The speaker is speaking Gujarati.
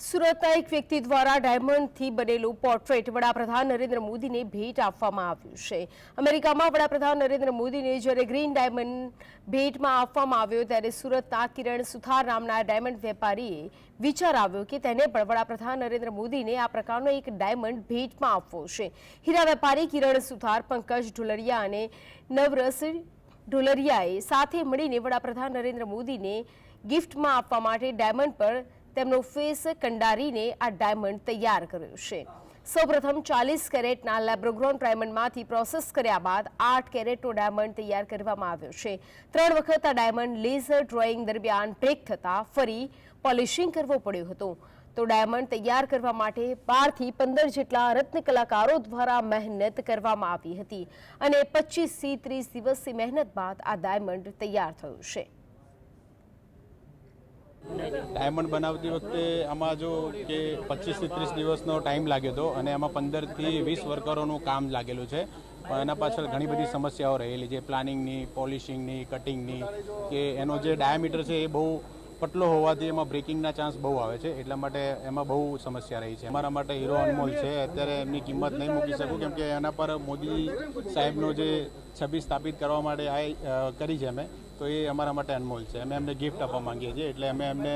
સુરતના એક વ્યક્તિ દ્વારા ડાયમંડથી બનેલું પોર્ટ્રેટ વડાપ્રધાન નરેન્દ્ર મોદીને ભેટ આપવામાં આવ્યું છે। અમેરિકામાં વડાપ્રધાન નરેન્દ્ર મોદીને જ્યારે ગ્રીન ડાયમંડ ભેટમાં આપવામાં આવ્યો ત્યારે સુરતના કિરણ સુથાર નામના ડાયમંડ વેપારીએ વિચાર આવ્યો કે તેને પણ વડાપ્રધાન નરેન્દ્ર મોદીને આ પ્રકારનો એક ડાયમંડ ભેટમાં આપવો છે। હીરા વેપારી કિરણ સુથાર, પંકજ ઢોલરિયા અને નવરસ ઢોલરિયાએ સાથે મળીને વડાપ્રધાન નરેન્દ્ર મોદીને ગિફ્ટમાં આપવા માટે ડાયમંડ પર તેમનો ફેસ કંડારીને આ ડાયમંડ તૈયાર કર્યો છે। સૌપ્રથમ 40 કેરેટના લેબ્રોગ્રોન ડાયમંડમાંથી પ્રોસેસ કર્યા બાદ 8 કેરેટનો ડાયમંડ તૈયાર કરવામાં આવ્યો છે। 3 વખત આ ડાયમંડ લેઝર ડ્રોઈંગ દરમિયાન બ્રેક થતા ફરી પોલિશિંગ કરવો પડ્યો હતો। તો ડાયમંડ તૈયાર કરવા માટે 12 થી 15 જેટલા રત્ન કલાકારો દ્વારા મહેનત કરવામાં આવી હતી અને 25 થી 30 દિવસની મહેનત બાદ આ ડાયમંડ તૈયાર થયો છે। ડાયમંડ બનાવતી વખતે આમાં જો કે 25 થી 30 દિવસનો ટાઈમ લાગ્યો હતો અને એમાં 15 થી 20 વર્કરોનું કામ લાગેલું છે। પણ એના પાછળ ઘણી બધી સમસ્યાઓ રહેલી છે, પ્લાનિંગની, પોલિશિંગની, કટિંગની, કે એનો જે ડાયામીટર છે એ બહુ પતલો હોવાથી એમાં બ્રેકિંગના ચાન્સ બહુ આવે છે, એટલા માટે એમાં બહુ સમસ્યા રહી છે। અમારા માટે હીરો અનમોલ છે, અત્યારે એમની કિંમત નહીં મૂકી શકું કેમ કે એના પર મોદી સાહેબનો જે છબી સ્થાપિત કરવા માટે કરી છે અમે, તો એ અમારા માટે અનમોલ છે। અમે એમને ગિફ્ટ આપવા માંગીએ છીએ, એટલે અમે એમને